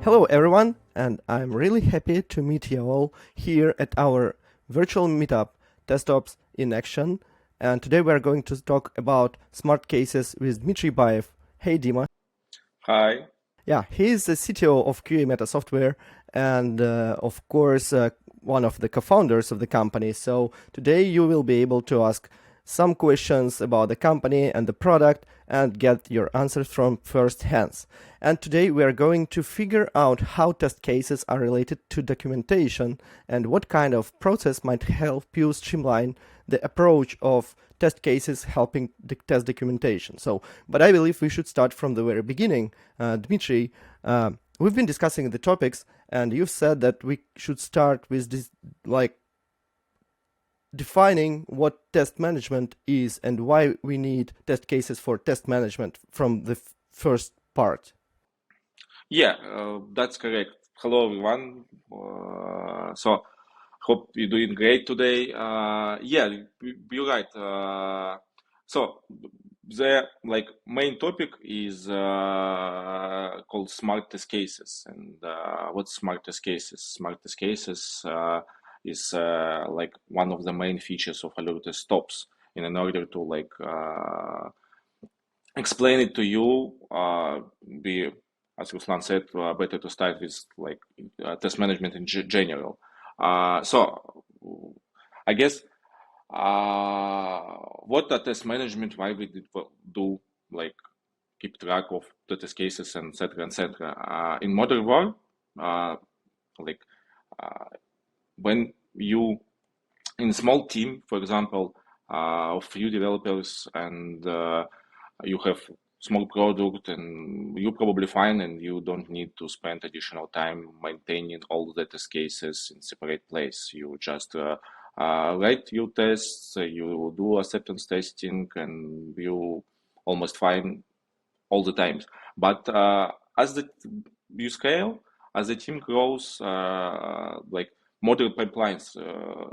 Hello everyone, and I'm really happy to meet you all here at our virtual meetup, TestOps in Action. And today we are going to talk about smart cases with Dmitry Baev. Hey Dima. Hi. Yeah, he is the CTO of QA Meta Software and of course one of the co-founders of the company. So today you will be able to ask some questions about the company and the product and get your answers from first hands. And today we are going to figure out how test cases are related to documentation and what kind of process might help you streamline the approach of test cases helping the test documentation. But I believe we should start from the very beginning. Dmitry, we've been discussing the topics and you've said that we should start with this, defining what test management is and why we need test cases for test management from the first part. Yeah, that's correct. Hello, everyone. Hope you're doing great today. Yeah, you're right. The main topic is called smart test cases. And what's smart test cases? Smart test cases is like one of the main features of Allure TestOps. In order to explain it to you, be as Ruslan said, better to start with test management in general. I guess what the test management, why we did do like keep track of the test cases and etc. etc. In modern world, like when you in a small team, for example, of few developers and you have small product and you probably fine and you don't need to spend additional time maintaining all the test cases in separate place. You just write your tests, you do acceptance testing, and you almost fine all the times. But as you scale, as the team grows, like model pipelines,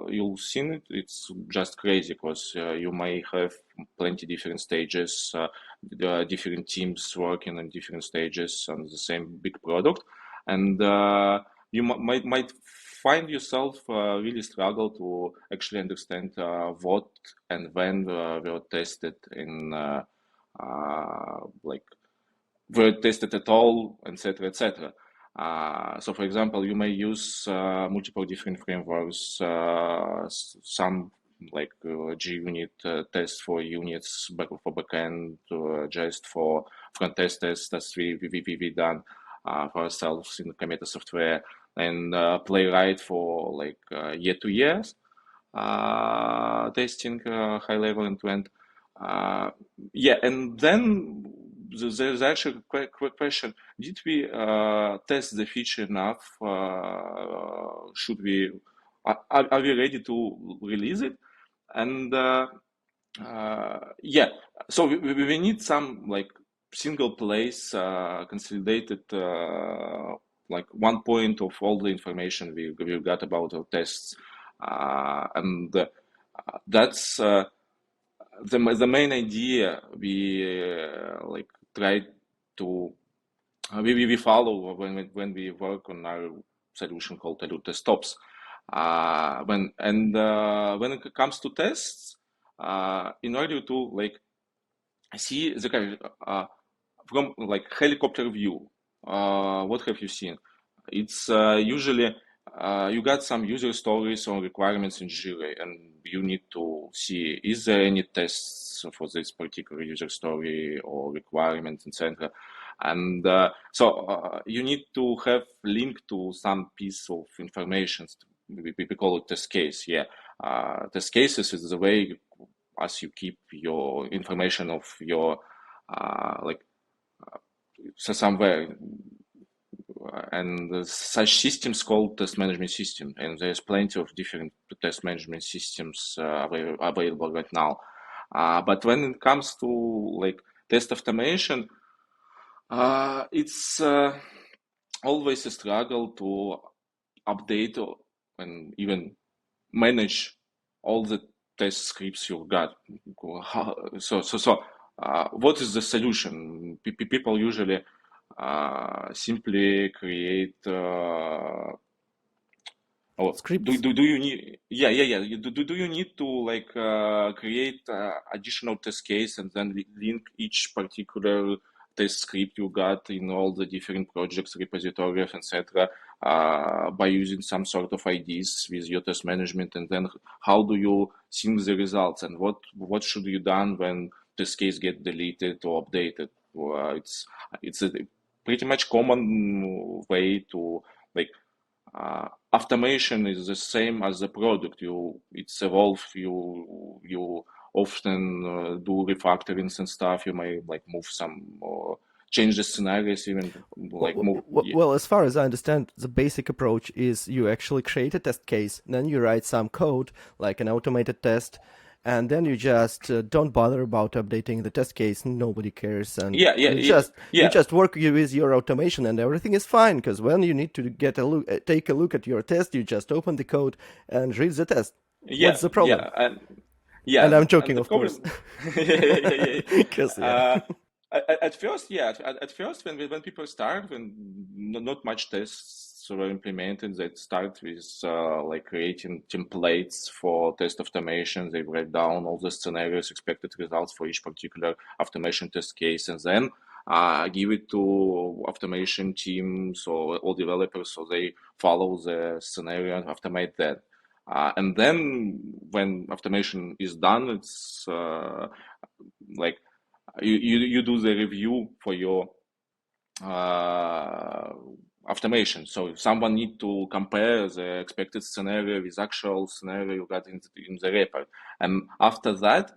you'll see it. It's just crazy because you may have plenty different stages, different teams working on different stages on the same big product, and you might find yourself really struggle to actually understand what and when were tested in like were tested at all, etc., etc. So, for example, you may use multiple different frameworks, some like JUnit test for units, for backend, just for front test tests that we done for ourselves in Cometa software, and Playwright for like year to years testing high level end to end. Yeah, and then there's actually a quick question: did we test the feature enough? Should we? Are we ready to release it? And yeah, so we need some like single place consolidated like one point of all the information we got about our tests, and that's the main idea we like try to we follow when we work on our solution called Allure TestOps. When it comes to tests, in order to like see the kind from like helicopter view, what have you seen? It's usually you got some user stories or requirements in Jira, and you need to see is there any tests for this particular user story or requirements, etc. And you need to have link to some piece of information. We call it test case. Yeah, test cases is the way as you keep your information of your like somewhere, and such systems called test management system, and there's plenty of different test management systems available right now, but when it comes to like test automation, it's always a struggle to update and even manage all the test scripts you've got. What is the solution? People usually simply create Oh, Scripts. do you need, yeah, yeah, yeah. Do you need to like create additional test case and then link each particular test script you got in all the different projects, repositories, etc., by using some sort of IDs with your test management? And then how do you sync the results? And what should you done when test case get deleted or updated? It's a pretty much common way to like automation is the same as the product. It's evolve. You often do refactorings and stuff. You may like move some or change the scenarios, even like move. Yeah, Well, as far as I understand, the basic approach is you actually create a test case, then you write some code, like an automated test, and then you just don't bother about updating the test case. Nobody cares, and yeah, yeah, you yeah, just work with your automation, and everything is fine. Because when you need to get a look, take a look at your test, you just open the code and read the test. yeah, What's the problem? yeah, and yeah, And I'm and joking, the of course, problem, yeah, yeah, yeah, because yeah. yeah. At first, yeah, at first when people start, when not much tests were implemented, they start with like creating templates for test automation. They write down all the scenarios, expected results for each particular automation test case, and then give it to automation teams or developers so they follow the scenario and automate that. And then when automation is done, it's like you do the review for your uh, automation. So if someone need to compare the expected scenario with actual scenario you got in the report, and after that,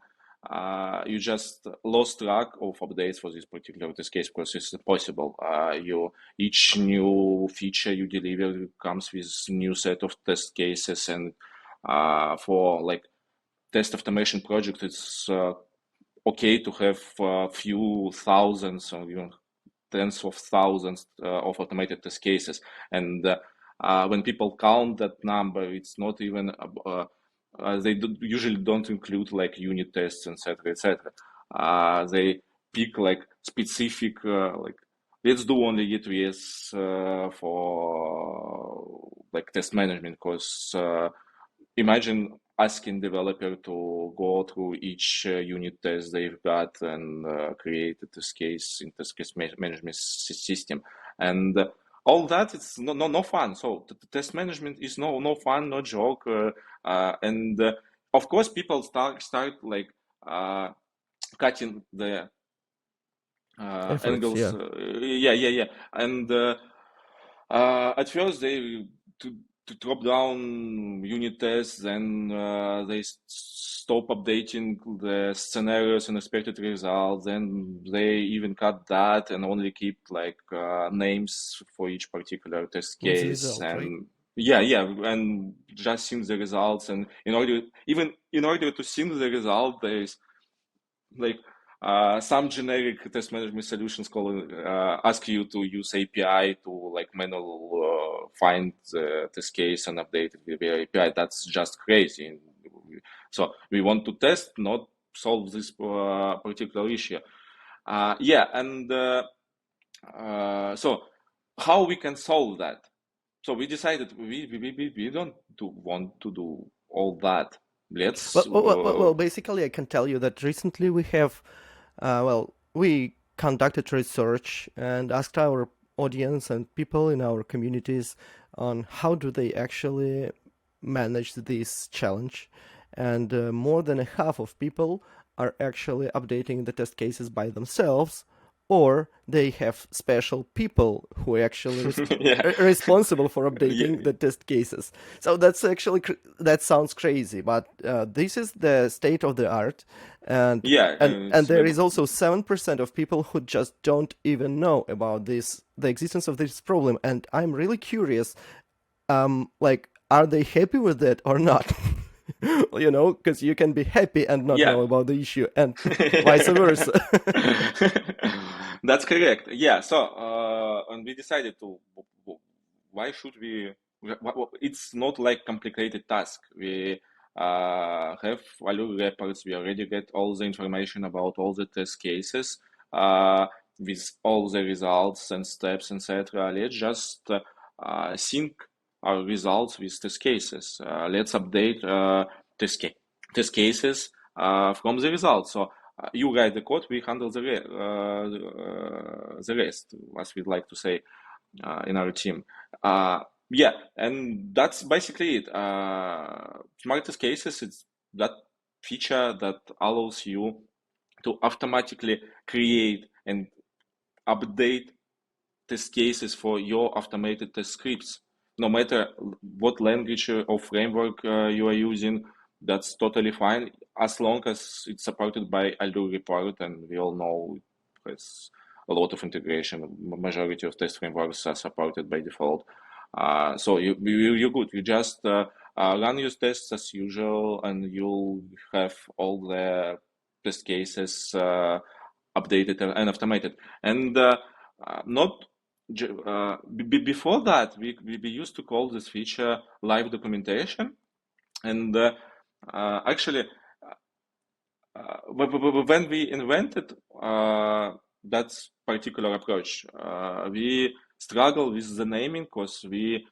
you just lost track of updates for this particular test case because it's impossible. You each new feature you deliver comes with new set of test cases, and for like test automation project, it's okay to have a few thousands or even tens of thousands of automated test cases. And when people count that number, it's not even, they usually don't include like unit tests, etc., etc. They pick like specific, like, let's do only E2S for like test management because imagine asking developer to go through each unit test they've got and create a test case in test case management system, and all that it's no fun. So the test management is no fun, no joke, and of course people start like cutting the Efforts, angles. yeah. Yeah, yeah, yeah. And at first, they to to drop down unit tests, then they stop updating the scenarios and expected results. Then they even cut that and only keep like names for each particular test With the case. result, right? And yeah, yeah, and just sync the results. And in order to sync the result, there's like some generic test management solutions ask you to use API to like manual find the test case and update it with the API. That's just crazy. So we want to test, not solve this particular issue. Yeah, and so how we can solve that? So we decided we don't want to do all that. Let's Basically, I can tell you that recently we have, we conducted research and asked our audience and people in our communities on how do they actually manage this challenge. And more than a half of people are actually updating the test cases by themselves, or they have special people who are actually yeah. responsible for updating Yeah, the test cases. So that's actually that sounds crazy, but this is the state of the art, and yeah, and there is also 7% of people who just don't even know about this, the existence of this problem. And I'm really curious, like, are they happy with it or not? Because you can be happy and not yeah. know about the issue, and vice versa. That's correct. Yeah. So, and we decided to, why should we? It's not like complicated task. We have value reports. We already get all the information about all the test cases. with all the results and steps, etc. Let's just sync our results with test cases. Let's update test cases from the results. So you write the code, we handle the rest, as we'd like to say in our team. Yeah, and that's basically it. Smart test cases, it's that feature that allows you to automatically create and update test cases for your automated test scripts. No matter what language or framework you are using, that's totally fine as long as it's supported by Aldo report, and we all know it's a lot of integration. Majority of test frameworks are supported by default. So you're good. You just run your tests as usual, and you'll have all the test cases updated and automated. And not before that, we used to call this feature live documentation, and actually, when we invented that particular approach, we struggled with the naming because we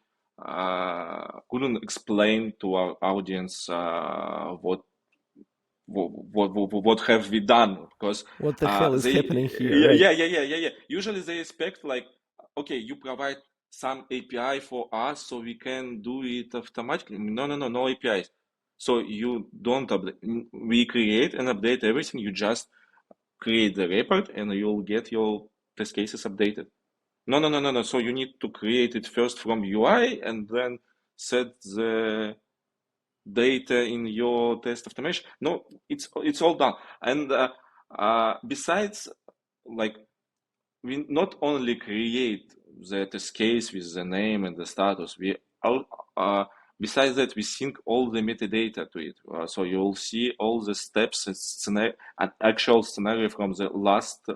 couldn't explain to our audience what have we done, because What the hell is they happening here, right? yeah, usually they expect like, okay, you provide some API for us so we can do it automatically. No APIs. So you don't update. We create and update everything. You just create the report and you'll get your test cases updated. No. So you need to create it first from UI and then set the data in your test automation. No, it's all done. And besides, like, we not only create the test case with the name and the status, we all, besides that, we sync all the metadata to it. So you'll see all the steps and an actual scenario from the last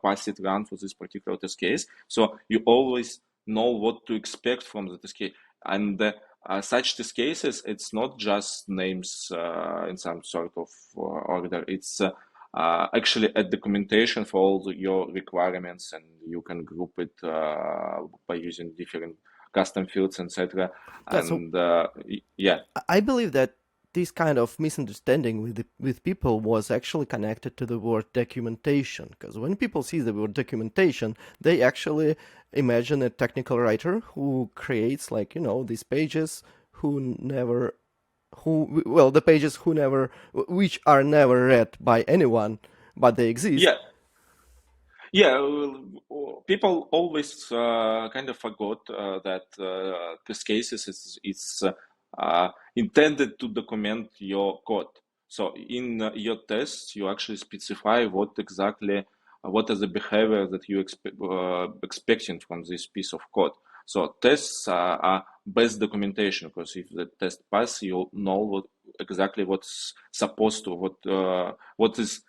passed run for this particular test case. So you always know what to expect from the test case. And such test cases, it's not just names in some sort of order. It's actually a documentation for all your requirements, and you can group it by using different custom fields, etc. Yeah, so And yeah, I believe that this kind of misunderstanding with people was actually connected to the word documentation, because when people see the word documentation, they actually imagine a technical writer who creates, like, these pages who never who well the pages who never which are never read by anyone, but they exist. yeah, yeah. People always kind of forgot that this cases is intended to document your code. So in your tests, you actually specify what is the behavior that you expecting from this piece of code. So tests are best documentation, because if the test pass, you know exactly what's supposed to what is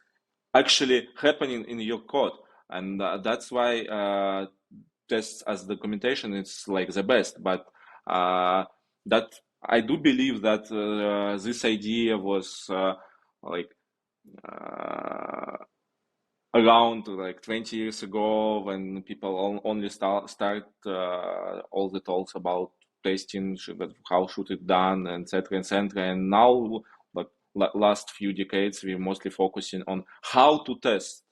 actually happening in your code, and that's why tests as documentation is like the best. But that I do believe that this idea was like uh, around like 20 years ago, when people only start all the talks about testing, how should it done, etc., etc. And now, like last few decades, we're mostly focusing on how to test,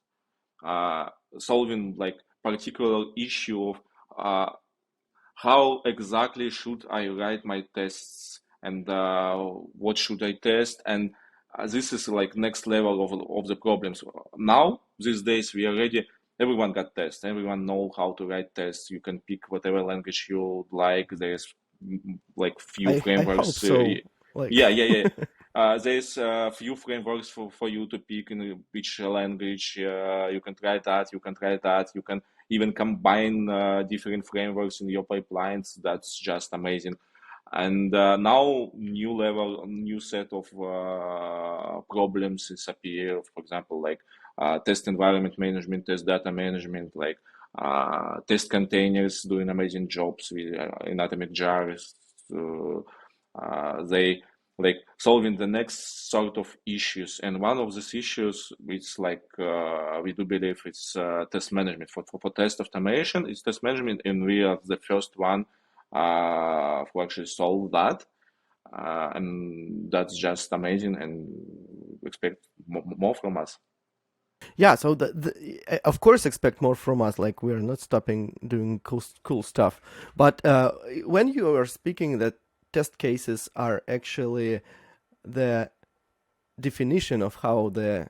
uh, solving like particular issue of how exactly should I write my tests, and what should I test, and this is like next level of the problems. Now these days we already, everyone got tests, everyone know how to write tests. You can pick whatever language you like. There's like few I hope frameworks. so, like. Yeah. There's a few frameworks for you to pick in which language you can try that. You can try that. You can even combine different frameworks in your pipelines. That's just amazing. And now new set of problems is appear. For example, like test environment management, test data management, like test containers doing amazing jobs with in atomic jars. They like solving the next sort of issues. And one of these issues, it's like we do believe it's test management for test automation. It's test management, and we are the first one who actually solve that. And that's just amazing, and expect more from us. Yeah, so of course expect more from us. Like we're not stopping doing cool stuff. But when you are speaking that test cases are actually the definition of how the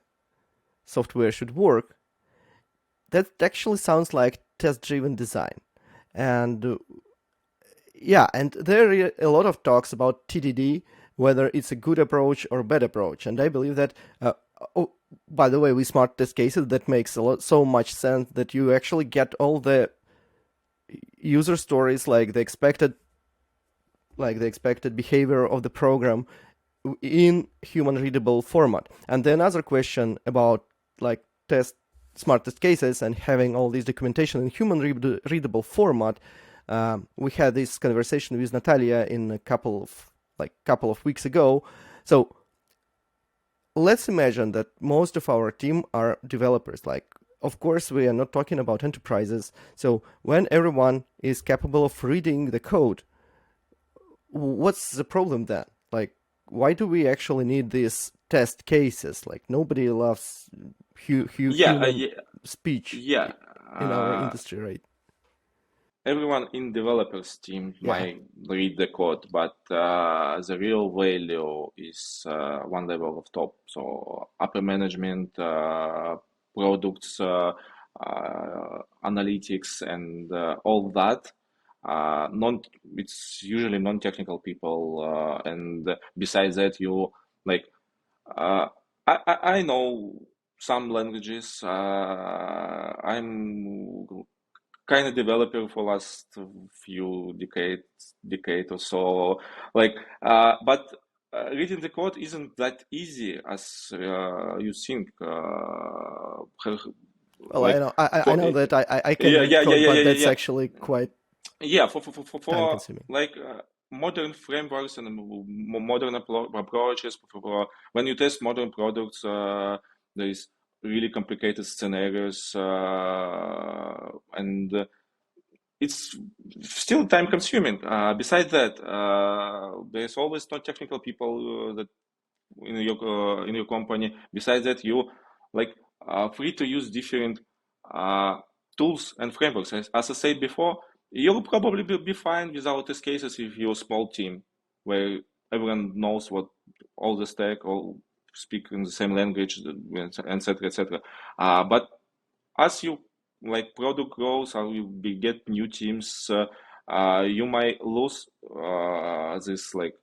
software should work, that actually sounds like test-driven design. And yeah, and there are a lot of talks about TDD, whether it's a good approach or bad approach. And I believe that, oh, by the way, with smart test cases, that makes so much sense that you actually get all the user stories, like the expected behavior of the program in human readable format. And then another question about like smart test cases and having all this documentation in human readable format. We had this conversation with Natalia in a couple of weeks ago. So let's imagine that most of our team are developers. Like, of course, we are not talking about enterprises. So when everyone is capable of reading the code, what's the problem then? Like, why do we actually need these test cases? Like, nobody loves Yeah, human speech yeah. in our Uh, industry, right? Everyone in developers team Yeah. might read the code, but the real value is one level of top. So upper management, products, analytics, and all that. Non, it's usually non-technical people, and besides that, you like. Uh, I know some languages. I'm kind of developer for last few decade or so. Like, but reading the code isn't that easy as you think. Well, I Like, know I for know that I can yeah, read yeah, yeah, code, yeah, but yeah, that's yeah, actually quite yeah. time For consuming. like modern frameworks and modern approaches. When you test modern products, there is really complicated scenarios, and it's still time consuming. Besides that, there's always non-technical people that in your company. Besides that, you like free to use different uh, tools and frameworks. As I said before, you'll probably be fine without test cases if you're a small team where everyone knows what all the stack, all speak in the same language, etc., etc. But as you like product grows or you get new teams, you might lose this like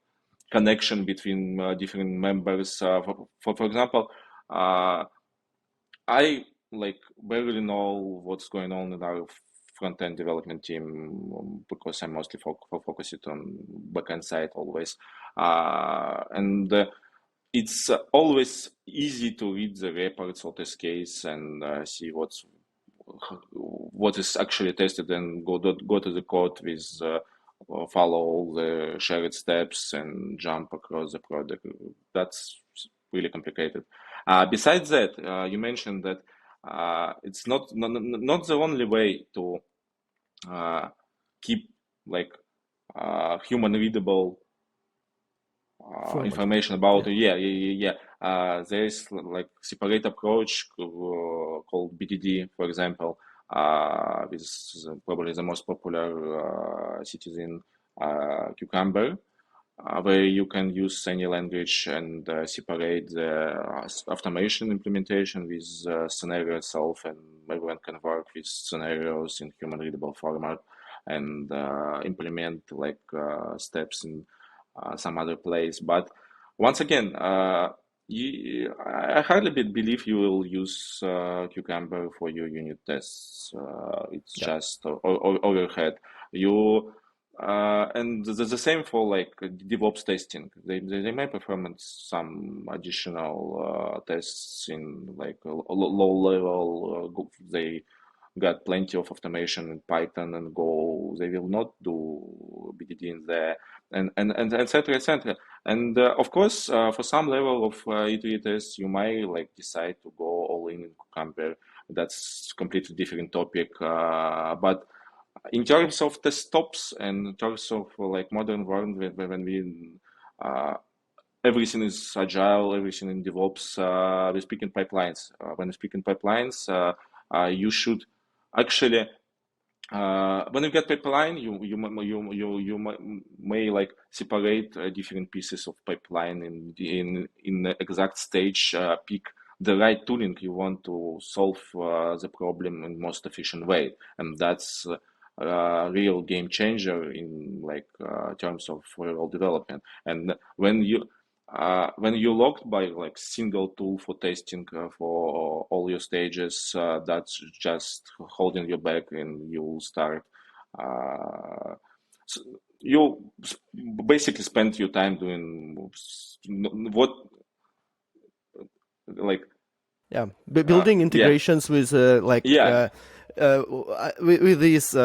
connection between different members. For example, uh, I like barely know what's going on in our front end development team because I'm mostly focused on backend side always, and it's always easy to read the reports of this case and see what is actually tested and go to the code with follow all the shared steps and jump across the product. That's really complicated. Besides that, you mentioned that it's not the only way to uh, keep like human readable Format. information about Yeah. yeah. There is like separate approach called BDD, for example, which is probably the most popular citizen Cucumber, where you can use any language and separate the automation implementation with scenario itself, and everyone can work with scenarios in human readable format and implement like steps in some other place. But once again, I hardly believe you will use Cucumber for your unit tests. It's Yeah. just overhead. You and the same for like DevOps testing. They may perform some additional tests in like a low level. They got plenty of automation in Python and Go. They will not do BDD in there, and etc. etc. And of course, for some level of E2E test, you might like decide to go all in Cucumber. That's completely different topic. But in terms of the stops and in terms of like modern world, when we uh, everything is agile, everything in DevOps. We speak in pipelines. When you speak in pipelines, you should actually when you get pipeline, may like separate different pieces of pipeline in the exact stage. Pick the right tooling you want to solve the problem in most efficient way, and that's a real game changer in like terms of real development. And when you're locked by like single tool for testing for all your stages, that's just holding you back, and you'll start. Uh, so you basically spend your time doing what, like, Yeah, building yeah, integrations with yeah, with these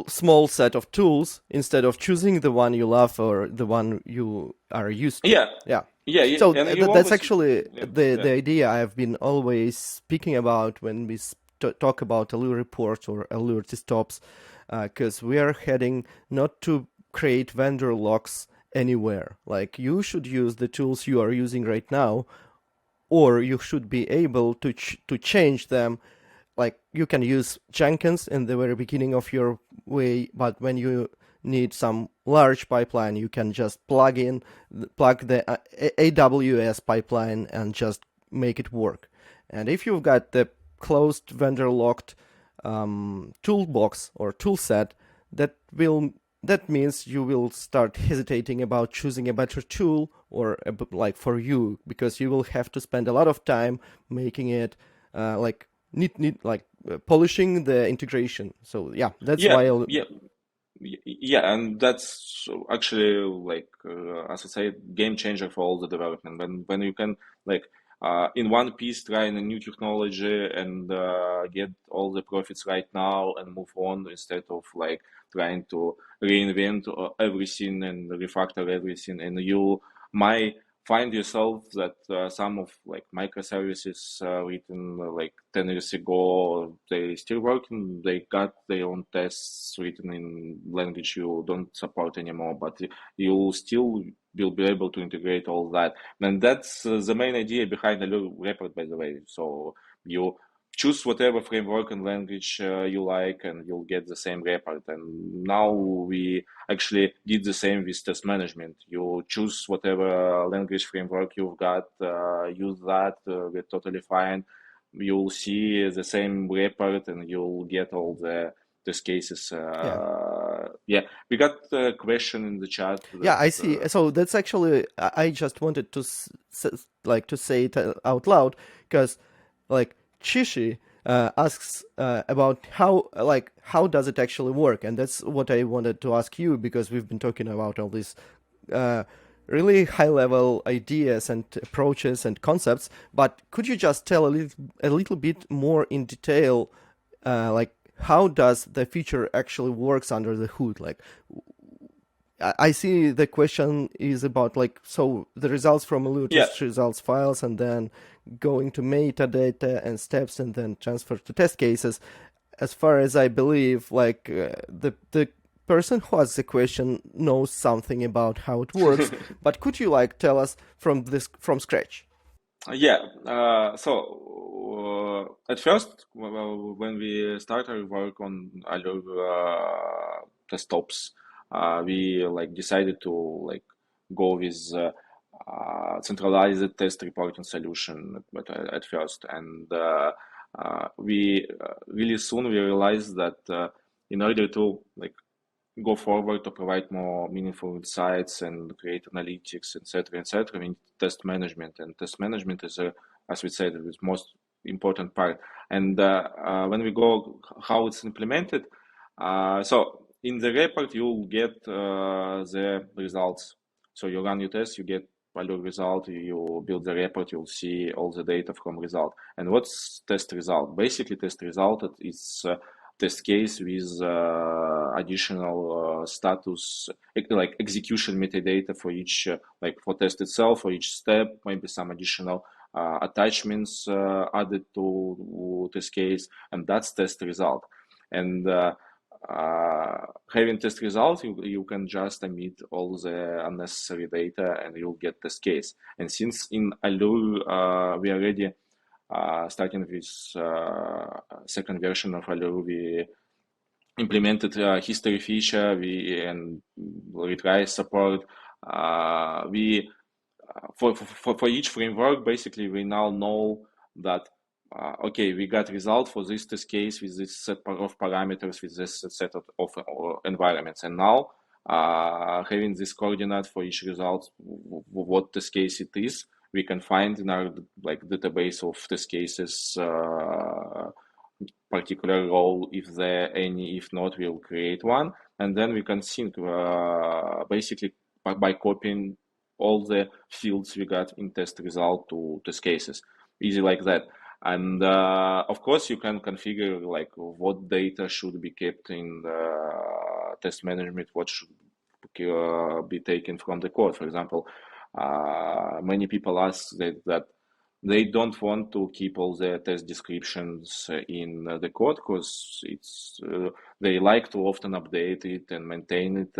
small set of tools instead of choosing the one you love or the one you are used to. yeah, Yeah. yeah, So and you that's always, actually yeah, the yeah, idea I've been always speaking about when we talk about Allure reports or Allure TestOps, because we are heading not to create vendor locks anywhere. Like you should use the tools you are using right now, or you should be able to change them. Like you can use Jenkins in the very beginning of your way, but when you need some large pipeline, you can just plug the AWS pipeline and just make it work. And if you've got the closed vendor locked toolbox or tool set, that will that means you will start hesitating about choosing a better tool or like for you, because you will have to spend a lot of time making it like polishing the integration. So yeah, that's yeah, why yeah. Yeah, and that's actually like as I say, game changer for all the development. When you can like in one piece try a new technology and get all the profits right now and move on, instead of like trying to reinvent everything and refactor everything. And you might find yourself that some of like microservices written like 10 years ago, they still working, they got their own tests written in language you don't support anymore, but you still will be able to integrate all that. And that's the main idea behind the report, by the way. So you choose whatever framework and language you like, and you'll get the same report. And now we actually did the same with test management. You choose whatever language framework you've got, use that, we're totally fine. You'll see the same report and you'll get all the test cases. yeah. Yeah, we got a question in the chat Yeah, that, I see. So that's actually I just wanted to like to say it out loud, because like Chishi asks about how does it actually work, and that's what I wanted to ask you, because we've been talking about all these uh, really high level ideas and approaches and concepts. But could you just tell a little bit more in detail, like how does the feature actually works under the hood? Like I see the question is about like, so the results from Allure yeah, test results files and then going to metadata and steps and then transfer to test cases. As far as I believe, like the person who asks the question knows something about how it works, but could you like tell us from scratch? yeah. At first, when we started work on Allure TestOps, we like decided to like go with centralized test reporting solution at first, and we really soon we realized that in order to like go forward to provide more meaningful insights and create analytics, etc., etc., we need test management, and test management is, as we said, the most important part. And when we go how it's implemented, so in the report you'll get the results. So you run your test, you get Allure result, you build the report, you'll see all the data from result. And what's test result? Basically, test result is test case with additional status, like execution metadata for each, like for test itself, for each step, maybe some additional attachments added to this case, and that's test result. And having test results, you can just omit all the unnecessary data and you'll get test case. And since in Allure we already starting with second version of Allure, we implemented history feature, and retry support. We for each framework, basically, we now know that okay, we got result for this test case with this set of parameters, with this set of environments, and now having this coordinate for each result, what test case it is, we can find in our like database of test cases particular role, if there any, if not, we'll create one, and then we can sync basically by copying all the fields we got in test result to test cases. Easy like that. And of course, you can configure like what data should be kept in the test management, what should be taken from the code. For example, many people ask that they don't want to keep all the test descriptions in the code because it's they like to often update it and maintain it.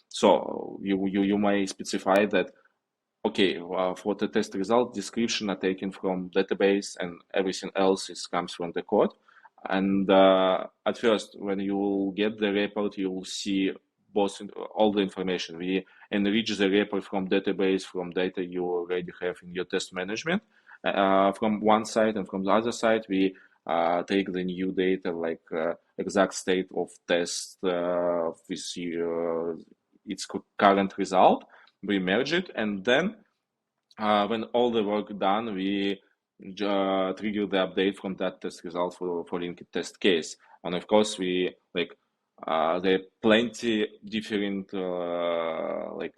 So you may specify that okay, for the test result, description are taken from database and everything else comes from the code. And at first, when you will get the report, you will see both all the information. We enrich the report from database, from data you already have in your test management from one side, and from the other side, we take the new data, like exact state of test with its current result. We merge it, and then when all the work done, we trigger the update from that test result for linked test case. And of course, we like there are plenty different like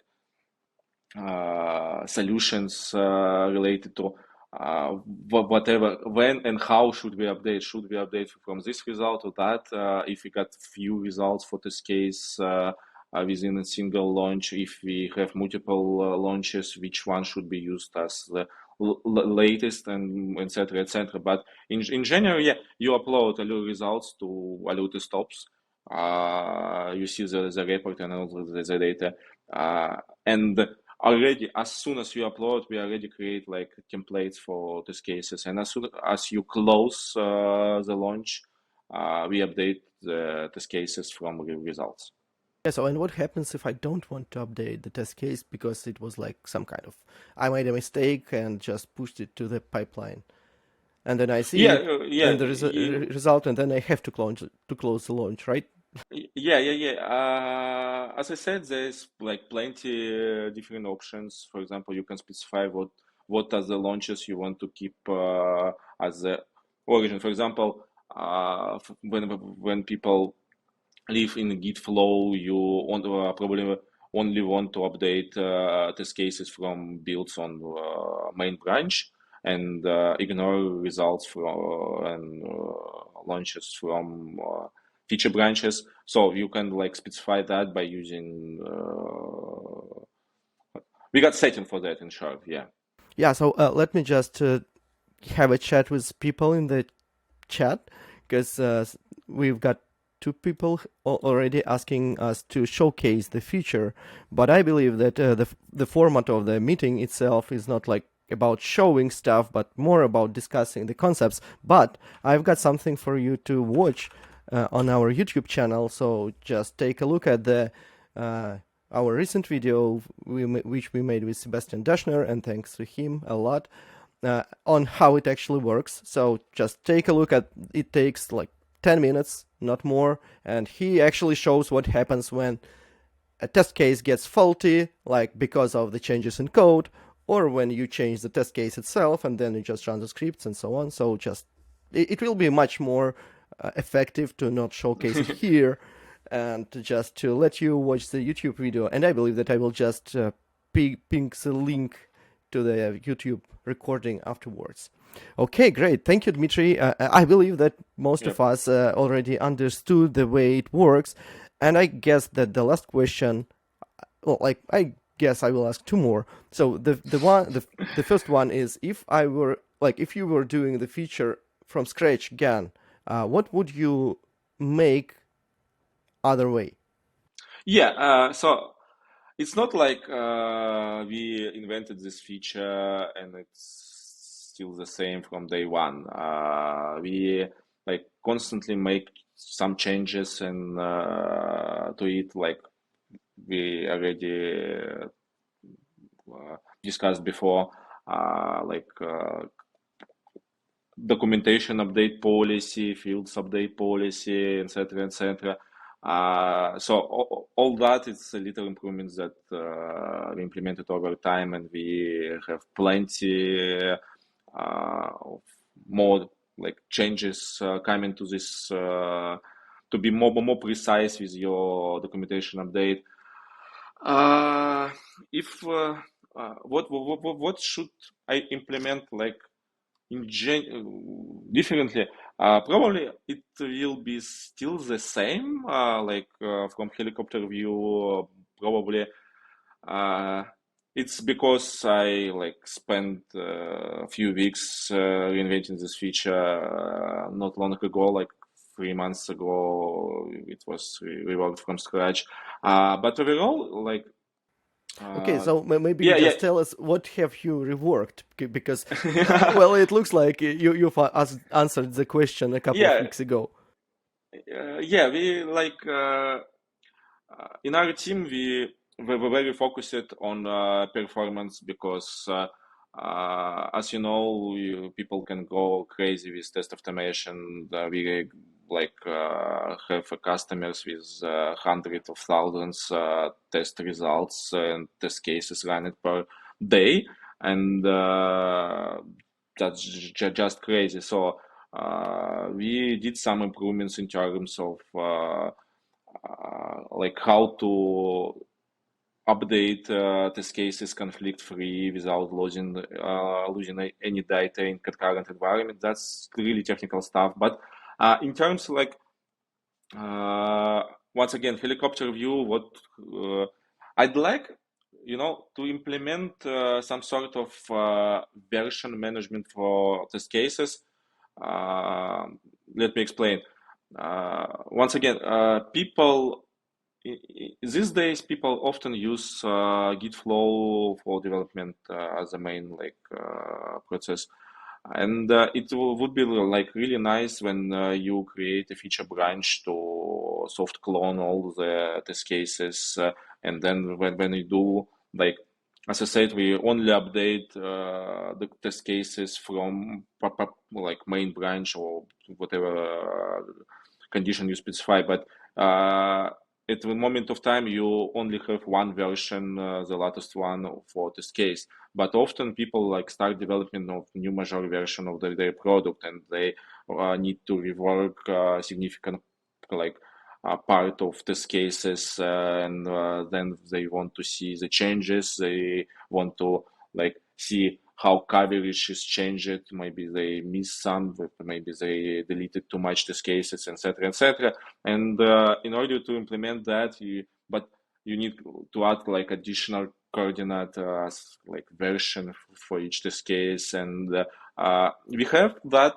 solutions related to whatever, when and how should we update. Should we update from this result to that? If we got few results for this case within a single launch, if we have multiple launches, which one should be used as the latest, and etc. etc. But in general, yeah, you upload Allure results to Allure TestOps. You see the report and all the data, and already as soon as you upload, we already create like templates for test cases, and as soon as you close the launch, we update the test cases from results. Yeah, so and what happens if I don't want to update the test case because it was like some kind of, I made a mistake and just pushed it to the pipeline, and then I see it, and there is a result, and then I have to close the launch, right? Yeah. As I said, there's like plenty different options. For example, you can specify what are the launches you want to keep as the origin. For example, when people live in Git flow, you want probably only want to update test cases from builds on main branch, and ignore results from and launches from feature branches. So you can like specify that by using we got setting for that in Sharp. Yeah, so let me just have a chat with people in the chat, because we've got two people already asking us to showcase the feature, but I believe that the format of the meeting itself is not like about showing stuff, but more about discussing the concepts. But I've got something for you to watch on our YouTube channel, so just take a look at the our recent video which we made with Sebastian Daschner, and thanks to him a lot, on how it actually works. So just take a look at it. Takes like 10 minutes, not more, and he actually shows what happens when a test case gets faulty, like because of the changes in code, or when you change the test case itself and then you just run the scripts and so on. So just it will be much more effective to not showcase it here, and just to let you watch the YouTube video. And I believe that I will just pings a link to the YouTube recording afterwards. Okay, great. Thank you, Dmitry. I believe that most Yep. of us already understood the way it works, and I guess that the last question, well, like I guess I will ask two more. So the first one is, if you were doing the feature from scratch again, what would you make other way? Yeah. So it's not like we invented this feature and it's still the same from day one. We like constantly make some changes and to it, like we already discussed before, like documentation update policy, fields update policy, etc., etc. So all that is little improvements that we implemented over time, and we have plenty of more like changes coming to this to be more precise with your documentation update. Uh, if what should I implement like differently? Probably it will be still the same. Like from helicopter view, probably uh, it's because I like spent a few weeks reinventing this feature not long ago, like 3 months ago. It was reworked from scratch. But overall, like Okay, uh, so maybe yeah, yeah. just tell us what have you reworked, because well, it looks like you've answered the question a couple of Yeah, weeks ago. yeah, we like in our team we were very focused on performance because as you know people can go crazy with test automation. We like have customers with hundreds of thousands test results and test cases running per day, and that's just crazy. So we did some improvements in terms of like how to update test cases conflict free without losing any data in concurrent environment. That's really technical stuff. But in terms like uh, once again helicopter view, what I'd like to implement some sort of version management for test cases. Uh, Let me explain. Once again, people these days people often use Git flow for development as a main like process, and would be like really nice when you create a feature branch to soft clone all the test cases, and then when you do like as I said, we only update the test cases from like main branch or whatever condition you specify, but at the moment of time you only have one version, the latest one for this case. But often people like start development of new major version of their product, and they need to rework significant like part of these cases, and then they want to see the changes. They want to like see how coverage is changed. Maybe they miss some, maybe they deleted too much these cases, etc., etc. And in order to implement that, but you need to add like additional coordinate like version for each test case, and we have that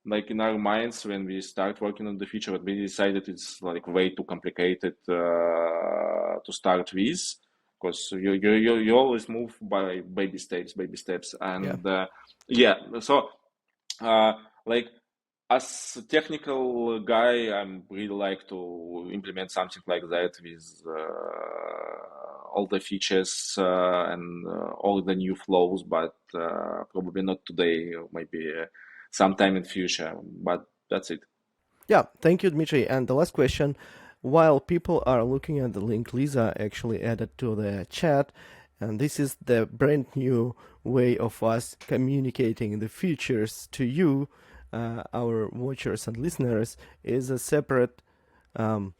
like in our minds when we start working on the feature, but we decided it's like way too complicated to start with, because you always move by baby steps, Yeah. and yeah. So uh, like as a technical guy, I'm really like to implement something like that with all the features and all the new flows, but probably not today, or maybe sometime in future. But that's it. Yeah, thank you, Dmitry. And the last question, while people are looking at the link Lisa actually added to the chat, and this is the brand new way of us communicating the features to you, our watchers and listeners, is a separate um,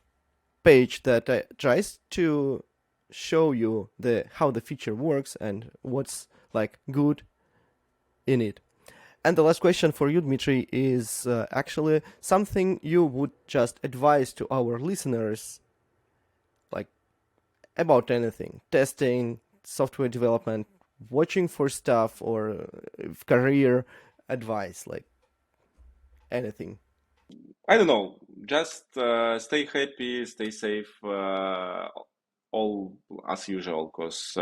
page that tries to show you how the feature works and what's like good in it. And the last question for you, Dmitry, is actually something you would just advise to our listeners, like about anything, testing, software development, watching for stuff, or career advice, like anything. I don't know. Just stay happy, stay safe, all as usual. Because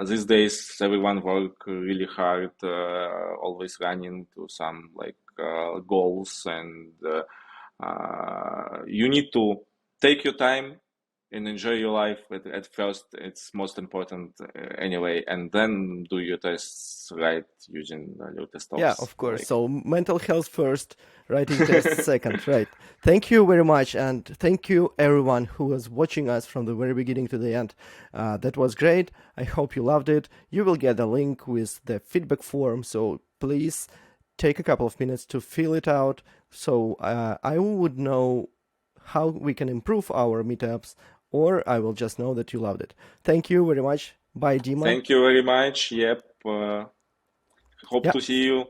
these days everyone work really hard, always running to some like goals, and you need to take your time and enjoy your life. At first, it's most important anyway, and then do your tests right using your Yeah, TestOps. of course. Like, So mental health first, writing tests second, right? Thank you very much, and thank you everyone who was watching us from the very beginning to the end. That was great. I hope you loved it. You will get a link with the feedback form, so please take a couple of minutes to fill it out, so I would know how we can improve our meetups, or I will just know that you loved it. Thank you very much. Bye, Dima. thank you very much. Yep. Hope Yeah, to see you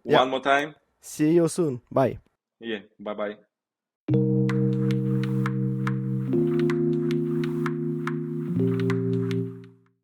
yeah. one more time. See you soon. Bye. Yeah. Bye bye.